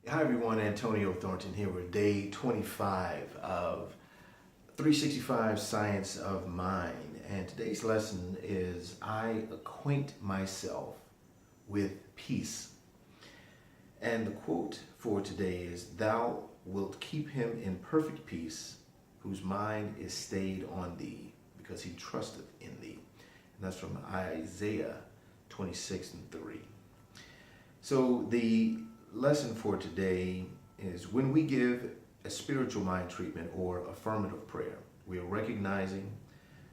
Hi everyone, Antonio Thornton here with day 25 of 365 Science of Mind. And today's lesson is I acquaint myself with peace. And the quote for today is, "Thou wilt keep him in perfect peace, whose mind is stayed on thee, because he trusteth in thee." And that's from Isaiah 26:3. So the lesson for today is, when we give a spiritual mind treatment or affirmative prayer, we are recognizing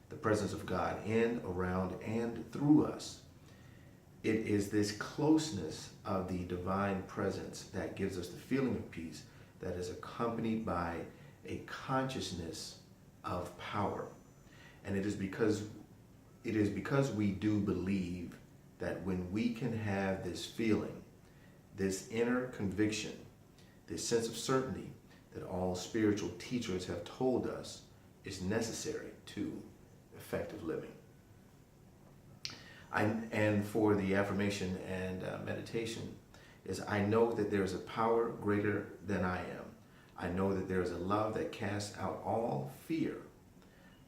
the presence of God in, around, and through us. It is this closeness of the divine presence that gives us the feeling of peace that is accompanied by a consciousness of power. And it is because we do believe that when we can have this feeling, this inner conviction, this sense of certainty that all spiritual teachers have told us is necessary to effective living. And for the affirmation and meditation is, I know that there is a power greater than I am. I know that there is a love that casts out all fear.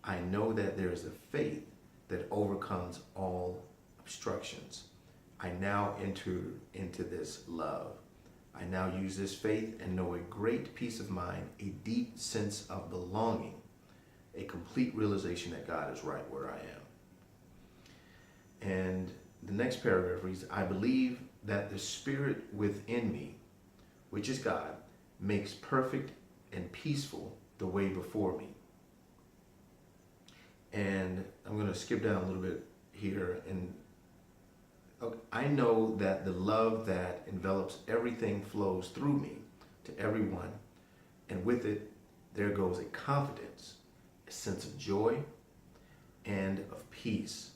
I know that there is a faith that overcomes all obstructions. I now enter into this love. I now use this faith and know a great peace of mind, a deep sense of belonging, a complete realization that God is right where I am. And the next paragraph reads, I believe that the Spirit within me, which is God, makes perfect and peaceful the way before me. And I'm going to skip down a little bit here. And I know that the love that envelops everything flows through me to everyone, and with it there goes a confidence, a sense of joy, and of peace,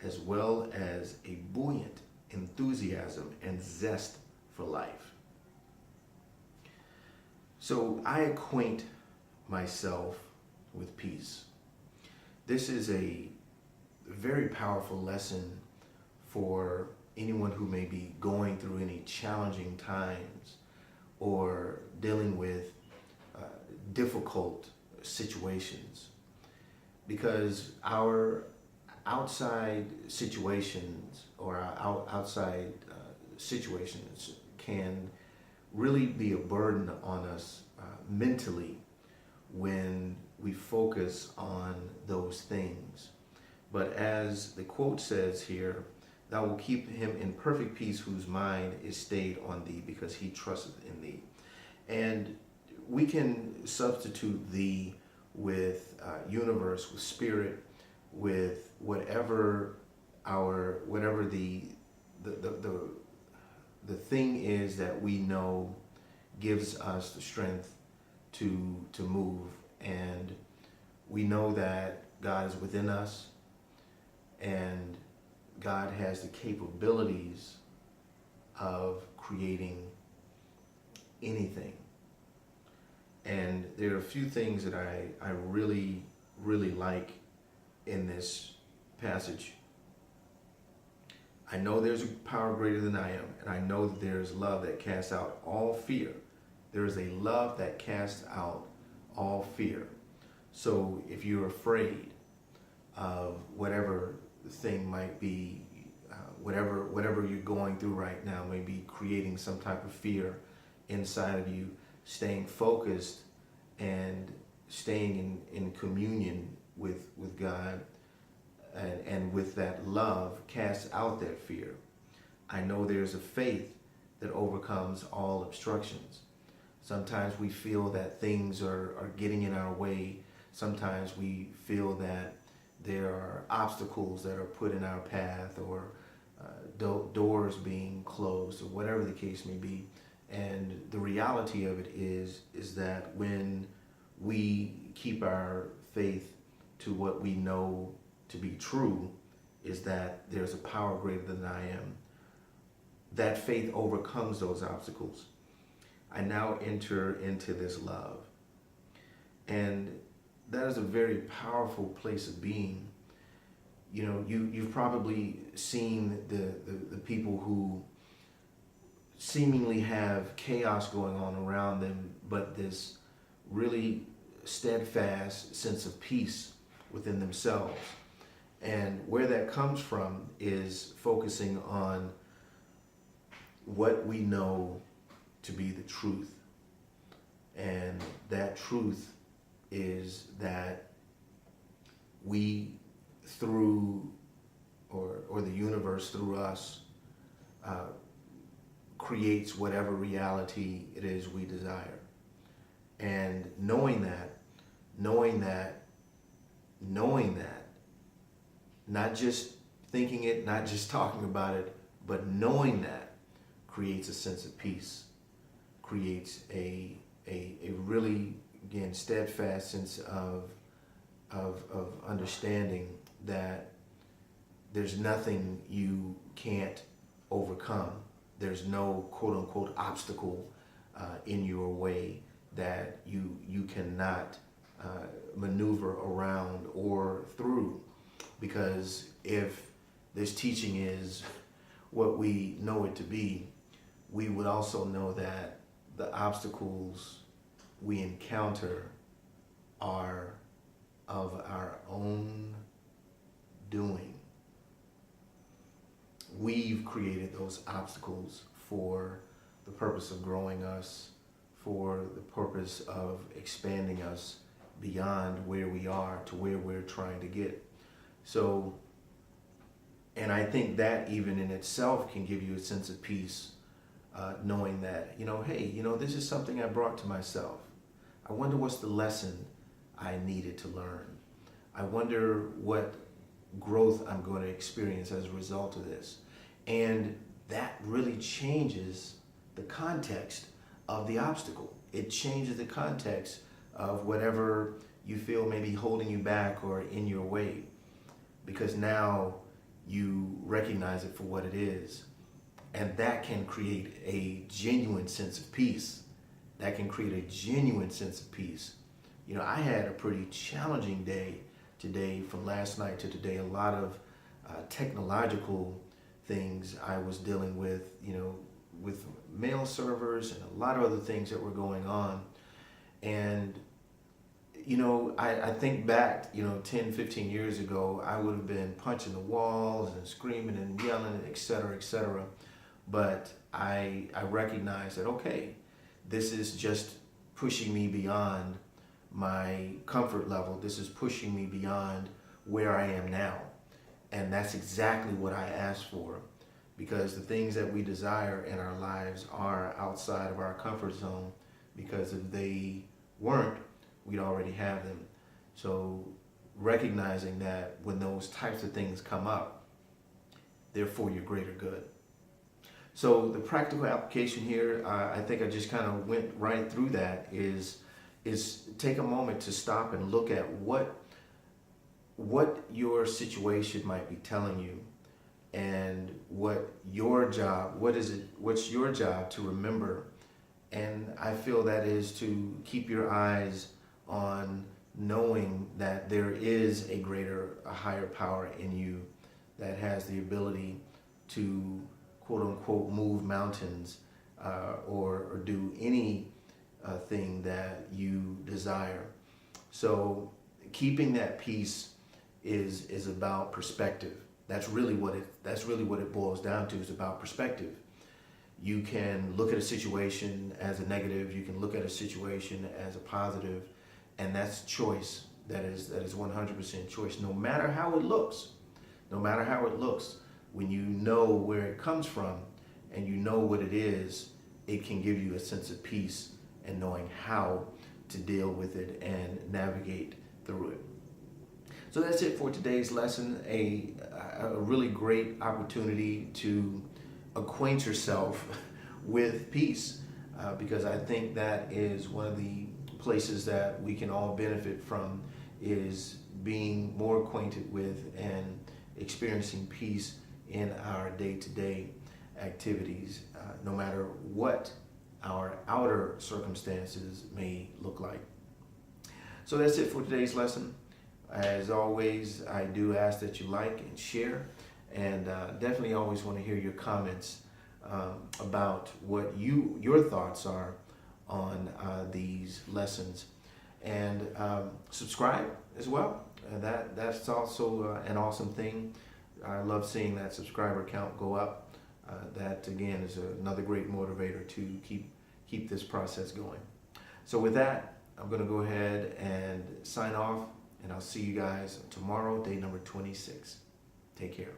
as well as a buoyant enthusiasm and zest for life. So I acquaint myself with peace. This is a very powerful lesson for anyone who may be going through any challenging times or dealing with difficult situations, because our outside situations or our outside situations can really be a burden on us mentally when we focus on those things. But as the quote says here, thou will keep him in perfect peace whose mind is stayed on thee, because he trusteth in thee. And we can substitute thee with universe, with spirit, with whatever the thing is that we know gives us the strength to move. And we know that God is within us, and God has the capabilities of creating anything. And there are a few things that I really, really like in this passage. I know there's a power greater than I am, and I know that there's love that casts out all fear. There is a love that casts out all fear. So if you're afraid of whatever the thing might be, whatever you're going through right now may be creating some type of fear inside of you, staying focused and staying in communion with God and with that love casts out that fear. I know there's a faith that overcomes all obstructions. Sometimes we feel that things are getting in our way. Sometimes we feel that there are obstacles that are put in our path, or doors being closed, or whatever the case may be. And the reality of it is that when we keep our faith to what we know to be true, is that there's a power greater than I am. That faith overcomes those obstacles. I now enter into this love. And that is a very powerful place of being. You know, you've probably seen the people who seemingly have chaos going on around them, but this really steadfast sense of peace within themselves. And where that comes from is focusing on what we know to be the truth. And that truth is that we, through, or the universe through us, creates whatever reality it is we desire. And knowing that, not just thinking it, not just talking about it, but knowing that creates a sense of peace, creates a really, again, steadfast sense of understanding that there's nothing you can't overcome. There's no quote unquote obstacle in your way that you cannot maneuver around or through. Because if this teaching is what we know it to be, we would also know that the obstacles we encounter are of our own doing. We've created those obstacles for the purpose of growing us, for the purpose of expanding us beyond where we are to where we're trying to get. So, and I think that even in itself can give you a sense of peace, knowing that, hey, this is something I brought to myself. I wonder what's the lesson I needed to learn. I wonder what growth I'm going to experience as a result of this. And that really changes the context of the obstacle. It changes the context of whatever you feel may be holding you back or in your way. Because now you recognize it for what it is. And that can create a genuine sense of peace. That can create a genuine sense of peace. I had a pretty challenging day today, from last night to today. A lot of technological things I was dealing with, with mail servers and a lot of other things that were going on. And I think back, 10, 15 years ago, I would have been punching the walls and screaming and yelling, et cetera, et cetera. But I recognize that, okay, this is just pushing me beyond my comfort level. This is pushing me beyond where I am now. And that's exactly what I asked for, because the things that we desire in our lives are outside of our comfort zone, because if they weren't, we'd already have them. So recognizing that when those types of things come up, they're for your greater good. So the practical application here, I think I just kind of went right through that, is take a moment to stop and look at what your situation might be telling you, and what's your job to remember. And I feel that is to keep your eyes on knowing that there is a higher power in you that has the ability to quote unquote move mountains, or do any thing that you desire. So keeping that peace is about perspective. That's really what it boils down to, is about perspective. You can look at a situation as a negative, you can look at a situation as a positive, and that's choice. That is 100% choice, no matter how it looks. When you know where it comes from and you know what it is, it can give you a sense of peace and knowing how to deal with it and navigate through it. So that's it for today's lesson. A really great opportunity to acquaint yourself with peace, because I think that is one of the places that we can all benefit from, is being more acquainted with and experiencing peace in our day-to-day activities, no matter what our outer circumstances may look like. So that's it for today's lesson. As always, I do ask that you like and share, and definitely always want to hear your comments about what your thoughts are on these lessons, and subscribe as well. That's also an awesome thing. I love seeing that subscriber count go up. That again is another great motivator to keep this process going. So with that, I'm going to go ahead and sign off, and I'll see you guys tomorrow, day number 26. Take care.